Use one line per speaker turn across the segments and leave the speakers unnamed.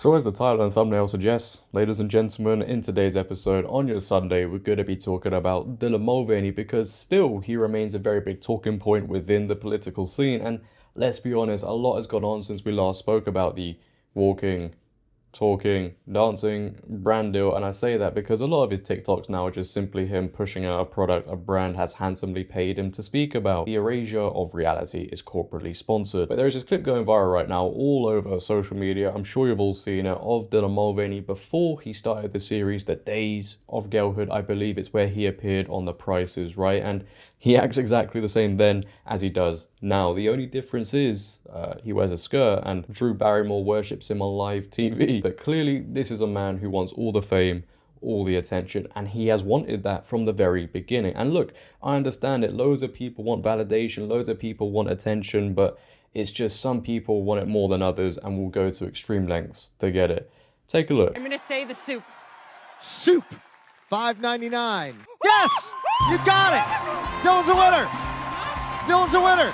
So as the title and thumbnail suggests, ladies and gentlemen, in today's episode on your Sunday, we're going to be talking about Dylan Mulvaney because still he remains a very big talking point within the political scene. And let's be honest, a lot has gone on since we last spoke about the walking, talking, dancing brand deal. And I say that because a lot of his TikToks now are just simply him pushing out a product a brand has handsomely paid him to speak about. The erasure of reality is corporately sponsored. But there is this clip going viral right now all over social media. I'm sure you've all seen it, of Dylan Mulvaney before he started the series The Days of Girlhood. I believe it's where he appeared on The Price is Right, and he acts exactly the same then as he does now. The only difference is he wears a skirt and Drew Barrymore worships him on live TV. But clearly this is a man who wants all the fame, all the attention, and he has wanted that from the very beginning. And look, I understand it. Loads of people want validation, loads of people want attention, but it's just some people want it more than others and will go to extreme lengths to get it. Take a look.
I'm gonna say the soup.
Soup, $5.99. Yes, you got it. Dylan's a winner. Dylan's a winner.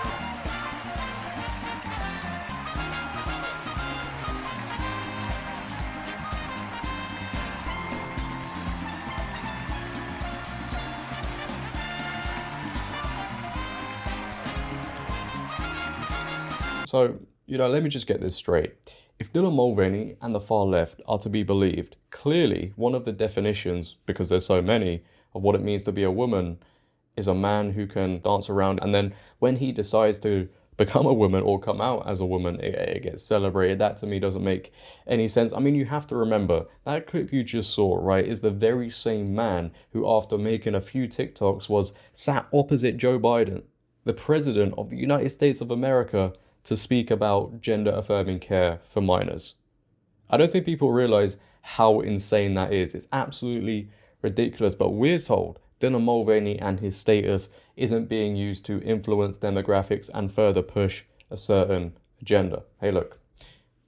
So, let me just get this straight. If Dylan Mulvaney and the far left are to be believed, clearly one of the definitions, because there's so many, of what it means to be a woman is a man who can dance around, and then when he decides to become a woman or come out as a woman, it gets celebrated. That to me doesn't make any sense. I mean, you have to remember, that clip you just saw, right, is the very same man who, after making a few TikToks, was sat opposite Joe Biden, the president of the United States of America, to speak about gender-affirming care for minors. I don't think people realize how insane that is. It's absolutely ridiculous, but we're told Dylan Mulvaney and his status isn't being used to influence demographics and further push a certain agenda. Hey, look,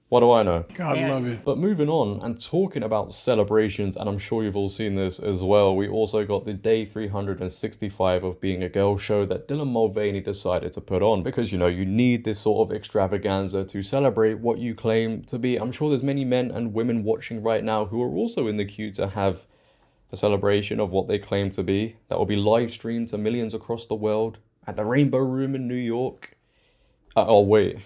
what do I know?
God love you.
But moving on and talking about celebrations, and I'm sure you've all seen this as well, we also got the day 365 of Being a Girl show that Dylan Mulvaney decided to put on because, you need this sort of extravaganza to celebrate what you claim to be. I'm sure there's many men and women watching right now who are also in the queue to have a celebration of what they claim to be that will be live streamed to millions across the world at the Rainbow Room in New York. Oh, wait,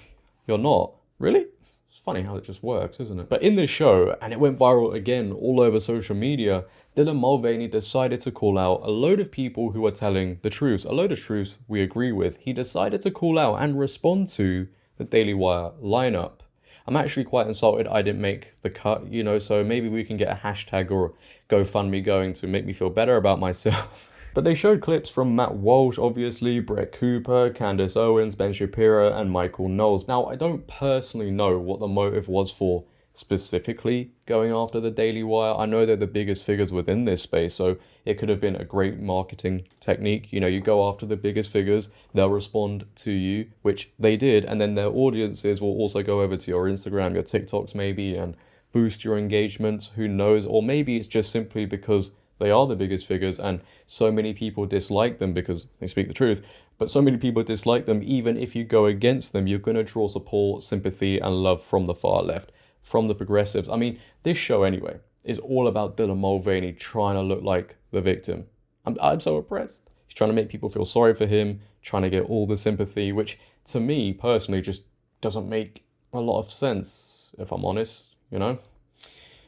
you're not? Really? Funny how it just works, isn't it? But in this show, and it went viral again all over social media, Dylan Mulvaney decided to call out a load of people who are telling the truth, a load of truths we agree with. He decided to call out and respond to the Daily Wire lineup. I'm actually quite insulted I didn't make the cut, so maybe we can get a hashtag or GoFundMe going to make me feel better about myself. But they showed clips from Matt Walsh, obviously, Brett Cooper, Candace Owens, Ben Shapiro, and Michael Knowles. Now, I don't personally know what the motive was for specifically going after the Daily Wire. I know they're the biggest figures within this space, so it could have been a great marketing technique. You go after the biggest figures, they'll respond to you, which they did, and then their audiences will also go over to your Instagram, your TikToks maybe, and boost your engagement, who knows? Or maybe it's just simply because they are the biggest figures and so many people dislike them because they speak the truth. But so many people dislike them, even if you go against them, you're going to draw support, sympathy, and love from the far left, from the progressives. I mean, this show anyway is all about Dylan Mulvaney trying to look like the victim. I'm so oppressed. He's trying to make people feel sorry for him, trying to get all the sympathy, which to me personally just doesn't make a lot of sense, if I'm honest,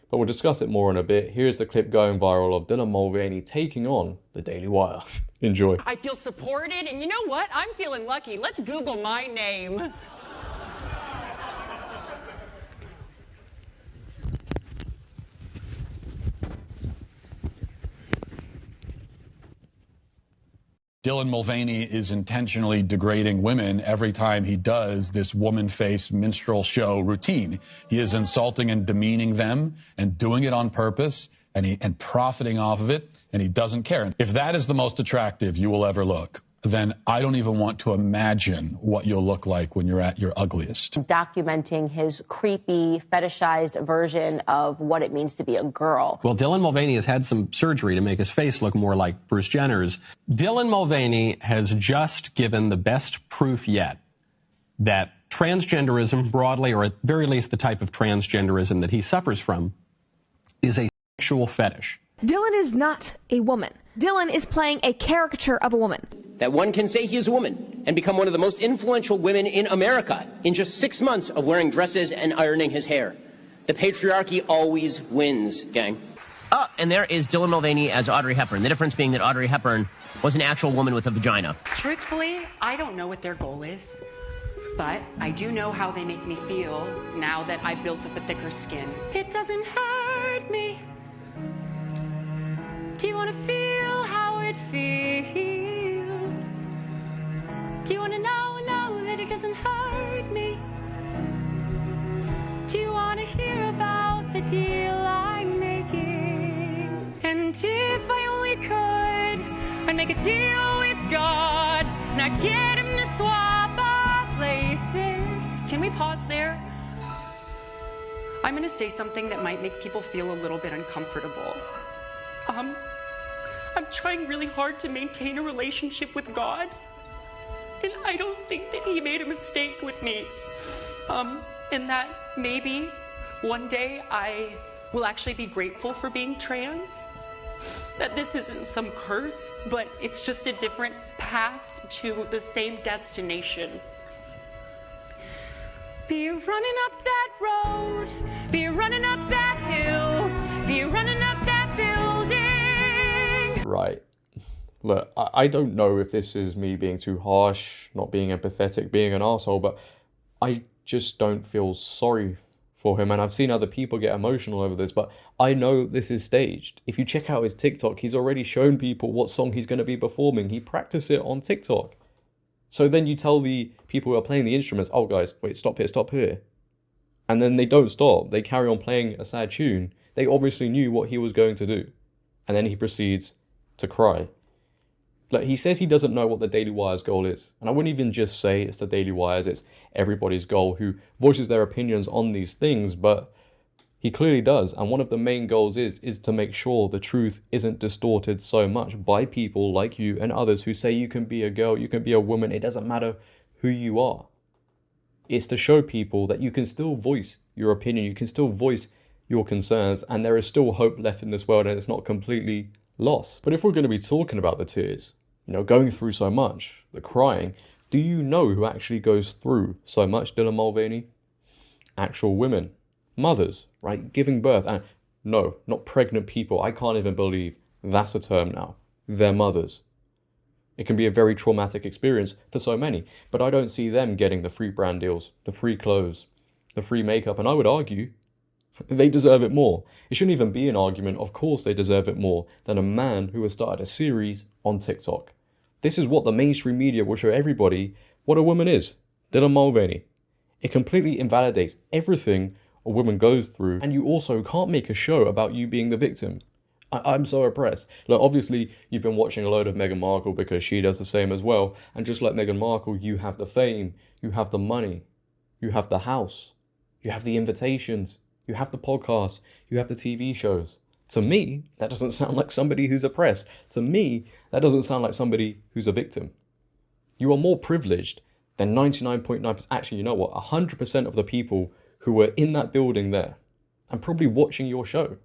But we'll discuss it more in a bit. Here's the clip going viral of Dylan Mulvaney taking on the Daily Wire. Enjoy.
I feel supported, and you know what? I'm feeling lucky. Let's Google my name.
Dylan Mulvaney is intentionally degrading women every time he does this woman-face minstrel show routine. He is insulting and demeaning them and doing it on purpose and profiting off of it, and he doesn't care. If that is the most attractive you will ever look, then I don't even want to imagine what you'll look like when you're at your ugliest.
Documenting his creepy, fetishized version of what it means to be a girl.
Well, Dylan Mulvaney has had some surgery to make his face look more like Bruce Jenner's. Dylan Mulvaney has just given the best proof yet that Transgenderism broadly, or at very least the type of transgenderism that he suffers from, is a sexual fetish.
Dylan is not a woman. Dylan is playing a caricature of a woman.
That one can say he is a woman and become one of the most influential women in America in just 6 months of wearing dresses and ironing his hair. The patriarchy always wins, gang. Oh, and there is Dylan Mulvaney as Audrey Hepburn. The difference being that Audrey Hepburn was an actual woman with a vagina.
Truthfully, I don't know what their goal is, but I do know how they make me feel now that I've built up a thicker skin. It doesn't hurt me. Do you want to feel how it feels? Do you want to know that it doesn't hurt me? Do you want to hear about the deal I'm making? And if I only could, I'd make a deal with God, and I'd get him to swap our places. Can we pause there? I'm going to say something that might make people feel a little bit uncomfortable. I'm trying really hard to maintain a relationship with God, and I don't think that he made a mistake with me. And that maybe one day I will actually be grateful for being trans. That this isn't some curse, but it's just a different path to the same destination. Be running up that road, be running up that hill, be running up that building.
Right. Look, I don't know if this is me being too harsh, not being empathetic, being an arsehole, but I just don't feel sorry for him. And I've seen other people get emotional over this, but I know this is staged. If you check out his TikTok, he's already shown people what song he's going to be performing. He practiced it on TikTok. So then you tell the people who are playing the instruments, oh guys, wait, stop here, stop here. And then they don't stop. They carry on playing a sad tune. They obviously knew what he was going to do. And then he proceeds to cry. Like, he says he doesn't know what the Daily Wire's goal is. And I wouldn't even just say it's the Daily Wire's, it's everybody's goal who voices their opinions on these things, but he clearly does. And one of the main goals is to make sure the truth isn't distorted so much by people like you and others who say you can be a girl, you can be a woman, it doesn't matter who you are. It's to show people that you can still voice your opinion, you can still voice your concerns, and there is still hope left in this world and it's not completely lost. But if we're going to be talking about the tears, you know, going through so much, the crying, do you know who actually goes through so much, Dylan Mulvaney? Actual women, mothers, right, giving birth, and no, not pregnant people. I can't even believe that's a term now. They're mothers. It can be a very traumatic experience for so many, but I don't see them getting the free brand deals, the free clothes, the free makeup, and I would argue they deserve it more. It shouldn't even be an argument. Of course they deserve it more than a man who has started a series on TikTok. This is what the mainstream media will show everybody what a woman is. Dylan Mulvaney. It completely invalidates everything a woman goes through, and you also can't make a show about you being the victim. I'm so oppressed. Like, obviously, you've been watching a load of Meghan Markle because she does the same as well, and just like Meghan Markle, you have the fame, you have the money, you have the house, you have the invitations, you have the podcasts, you have the TV shows. To me, that doesn't sound like somebody who's oppressed. To me, that doesn't sound like somebody who's a victim. You are more privileged than 99.9%, actually, you know what, 100% of the people who were in that building there and probably watching your show.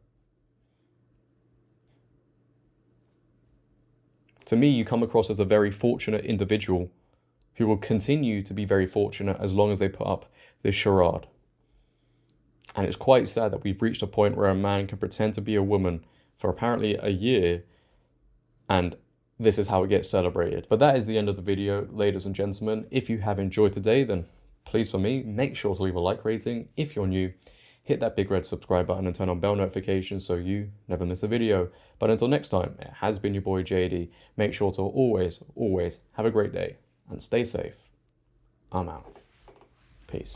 To me, you come across as a very fortunate individual who will continue to be very fortunate as long as they put up this charade. And it's quite sad that we've reached a point where a man can pretend to be a woman for apparently a year, and this is how it gets celebrated. But that is the end of the video, ladies and gentlemen. If you have enjoyed today, then please, for me, make sure to leave a like rating. If you're new, hit that big red subscribe button and turn on bell notifications so you never miss a video. But until next time, it has been your boy JD. Make sure to always have a great day and stay safe. I'm out. Peace.